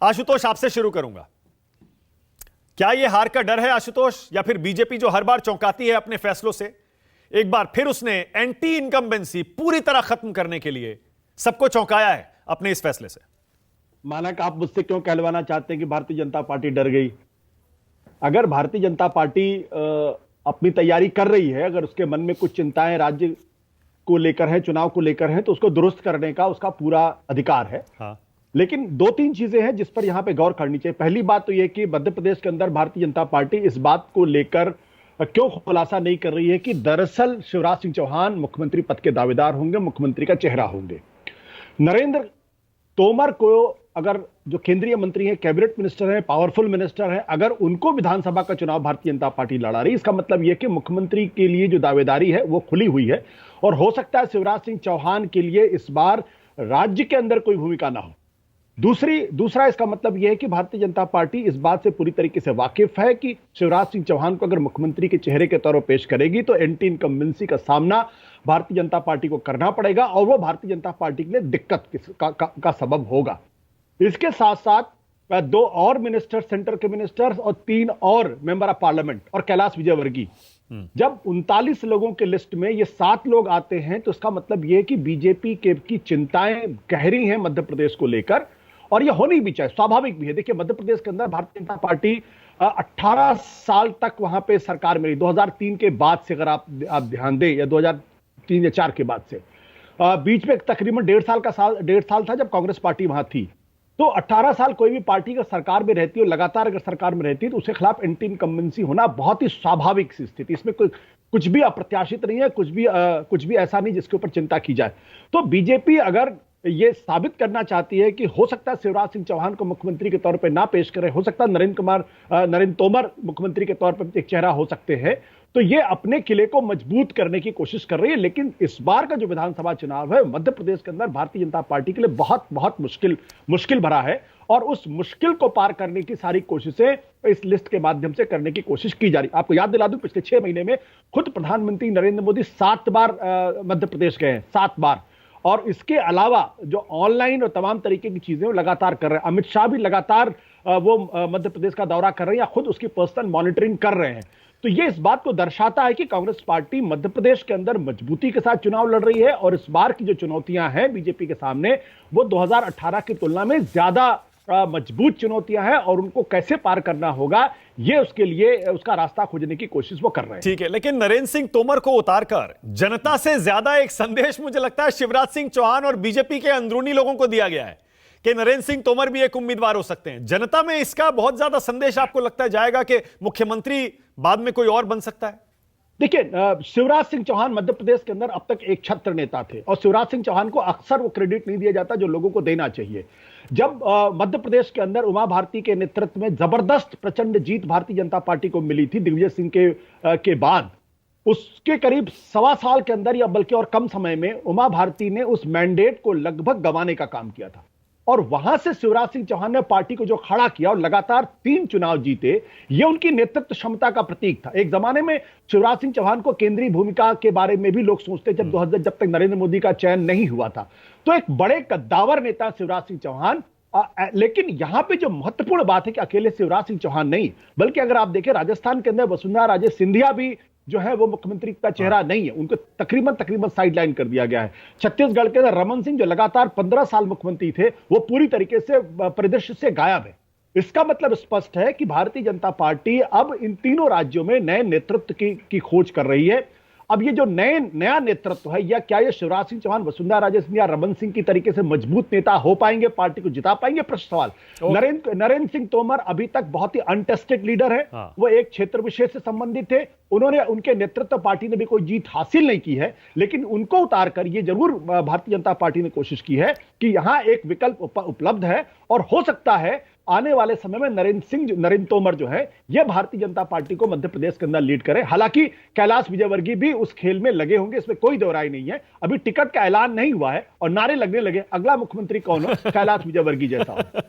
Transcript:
आशुतोष, आपसे शुरू करूंगा। क्या यह हार का डर है आशुतोष, या फिर बीजेपी जो हर बार चौंकाती है अपने फैसलों से, एक बार फिर उसने एंटी इनकम्बेंसी पूरी तरह खत्म करने के लिए सबको चौंकाया है अपने इस फैसले से? मानक, आप मुझसे क्यों कहलवाना चाहते हैं कि भारतीय जनता पार्टी डर गई? अगर भारतीय जनता पार्टी अपनी तैयारी कर रही है, अगर उसके मन में कुछ चिंताएं राज्य को लेकर है, चुनाव को लेकर है, तो उसको दुरुस्त करने का उसका पूरा अधिकार है। हाँ। लेकिन दो तीन चीजें हैं जिस पर यहां पे गौर करनी चाहिए। पहली बात तो यह कि मध्य प्रदेश के अंदर भारतीय जनता पार्टी इस बात को लेकर क्यों खुलासा नहीं कर रही है कि दरअसल शिवराज सिंह चौहान मुख्यमंत्री पद के दावेदार होंगे, मुख्यमंत्री का चेहरा होंगे। नरेंद्र तोमर को, अगर जो केंद्रीय मंत्री हैं, कैबिनेट मिनिस्टर हैं, पावरफुल मिनिस्टर हैं, अगर उनको विधानसभा का चुनाव भारतीय जनता पार्टी लड़ा रही, इसका मतलब यह कि मुख्यमंत्री के लिए जो दावेदारी है वो खुली हुई है। और हो सकता है शिवराज सिंह चौहान के लिए इस बार राज्य के अंदर कोई भूमिका ना हो। दूसरा इसका मतलब यह है कि भारतीय जनता पार्टी इस बात से पूरी तरीके से वाकिफ है कि शिवराज सिंह चौहान को अगर मुख्यमंत्री के चेहरे के तौर पर पेश करेगी तो एंटी इनकम्बेंसी का सामना भारतीय जनता पार्टी को करना पड़ेगा और वो भारतीय जनता पार्टी के लिए दिक्कत का सबब होगा। इसके साथ साथ दो और मिनिस्टर, सेंटर के मिनिस्टर्स और 3 और मेंबर ऑफ पार्लियामेंट और कैलाश विजयवर्गीय, जब 39 लोगों के लिस्ट में ये 7 लोग आते हैं तो इसका मतलब यह है कि बीजेपी की चिंताएं गहरी हैं मध्य प्रदेश को लेकर, और यह होनी भी चाहिए, स्वाभाविक भी है। देखिए, मध्य प्रदेश के अंदर भारतीय जनता पार्टी 18 साल तक वहां पे सरकार में रही। 2003 के बाद से अगर आप ध्यान दें, या 2003 या 4 के बाद से, बीच में तकरीबन 1.5 साल था जब कांग्रेस पार्टी वहां थी। तो 18 साल कोई भी पार्टी का सरकार में रहती है और लगातार अगर सरकार में रहती है तो उसके खिलाफ एंटी इनकम्बेंसी होना बहुत ही स्वाभाविक सी स्थिति, इसमें कुछ भी अप्रत्याशित नहीं है, कुछ भी ऐसा नहीं जिसके ऊपर चिंता की जाए। तो बीजेपी अगर ये साबित करना चाहती है कि हो सकता है शिवराज सिंह चौहान को मुख्यमंत्री के तौर पर ना पेश करे, हो सकता है नरेंद्र तोमर मुख्यमंत्री के तौर पर एक चेहरा हो सकते हैं, तो ये अपने किले को मजबूत करने की कोशिश कर रही है। लेकिन इस बार का जो विधानसभा चुनाव है मध्य प्रदेश के अंदर भारतीय जनता पार्टी के लिए बहुत बहुत मुश्किल भरा है, और उस मुश्किल को पार करने की सारी कोशिशें इस लिस्ट के माध्यम से करने की कोशिश की जा रही। आपको याद दिला दूं, पिछले 6 महीने में खुद प्रधानमंत्री नरेंद्र मोदी 7 बार मध्य प्रदेश गए हैं, 7 बार। और इसके अलावा जो ऑनलाइन और तमाम तरीके की चीजें वो लगातार कर रहे हैं। अमित शाह भी लगातार वो मध्य प्रदेश का दौरा कर रहे हैं या खुद उसकी पर्सनल मॉनिटरिंग कर रहे हैं। तो ये इस बात को दर्शाता है कि कांग्रेस पार्टी मध्य प्रदेश के अंदर मजबूती के साथ चुनाव लड़ रही है, और इस बार की जो चुनौतियां हैं बीजेपी के सामने वो 2018 की तुलना में ज्यादा मजबूत चुनौतियां हैं, और उनको कैसे पार करना होगा ये उसके लिए उसका रास्ता खोजने की कोशिश वो कर रहे हैं। ठीक है, लेकिन नरेंद्र सिंह तोमर को उतारकर जनता से ज्यादा एक संदेश मुझे लगता है शिवराज सिंह चौहान और बीजेपी के अंदरूनी लोगों को दिया गया है कि नरेंद्र सिंह तोमर भी एक उम्मीदवार हो सकते हैं। जनता में इसका बहुत ज्यादा संदेश आपको लगता है जाएगा कि मुख्यमंत्री बाद में कोई और बन सकता है? देखिए, शिवराज सिंह चौहान मध्य प्रदेश के अंदर अब तक एक छत्र नेता थे, और शिवराज सिंह चौहान को अक्सर वो क्रेडिट नहीं दिया जाता जो लोगों को देना चाहिए। जब मध्य प्रदेश के अंदर उमा भारती के नेतृत्व में जबरदस्त प्रचंड जीत भारतीय जनता पार्टी को मिली थी दिग्विजय सिंह के बाद, उसके करीब 1.25 साल के अंदर या बल्कि और कम समय में उमा भारती ने उस मैंडेट को लगभग गंवाने का काम किया था, और वहां से शिवराज सिंह चौहान ने पार्टी को जो खड़ा किया और लगातार 3 चुनाव जीते, यह उनकी नेतृत्व क्षमता का प्रतीक था। एक जमाने में शिवराज सिंह चौहान को केंद्रीय भूमिका के बारे में भी लोग सोचते जब तक नरेंद्र मोदी का चयन नहीं हुआ था। तो एक बड़े कद्दावर नेता शिवराज सिंह चौहान, लेकिन यहां पे जो महत्वपूर्ण बात है कि अकेले शिवराज सिंह चौहान नहीं, बल्कि अगर आप देखें राजस्थान के अंदर वसुंधरा राजे सिंधिया भी जो है वो मुख्यमंत्री का चेहरा नहीं है, उनको तकरीबन साइडलाइन कर दिया गया है। छत्तीसगढ़ के अंदर रमन सिंह जो लगातार 15 साल मुख्यमंत्री थे वो पूरी तरीके से परिदृश्य से गायब है। इसका मतलब स्पष्ट है कि भारतीय जनता पार्टी अब इन तीनों राज्यों में नए नेतृत्व की खोज कर रही है। अब ये जो नया नेतृत्व है, या क्या ये शिवराज सिंह चौहान, वसुंधरा राजे सिंधिया, रमन सिंह की तरीके से मजबूत नेता हो पाएंगे, पार्टी को जिता पाएंगे? प्रश्न सवाल। नरेंद्र सिंह तोमर अभी तक बहुत ही अनटेस्टेड लीडर है। वो एक क्षेत्र विशेष से संबंधित थे, उनके नेतृत्व पार्टी ने भी कोई जीत हासिल नहीं की है, लेकिन उनको उतारकर ये जरूर भारतीय जनता पार्टी ने कोशिश की है कि यहां एक विकल्प उपलब्ध है, और हो सकता है आने वाले समय में नरेंद्र तोमर जो है ये भारतीय जनता पार्टी को मध्य प्रदेश के अंदर लीड करे। हालांकि कैलाश विजयवर्गीय भी उस खेल में लगे होंगे, इसमें कोई दो राय नहीं है। अभी टिकट का ऐलान नहीं हुआ है और नारे लगने लगे, अगला मुख्यमंत्री कौन हो? कैलाश विजयवर्गीय जैसा हो।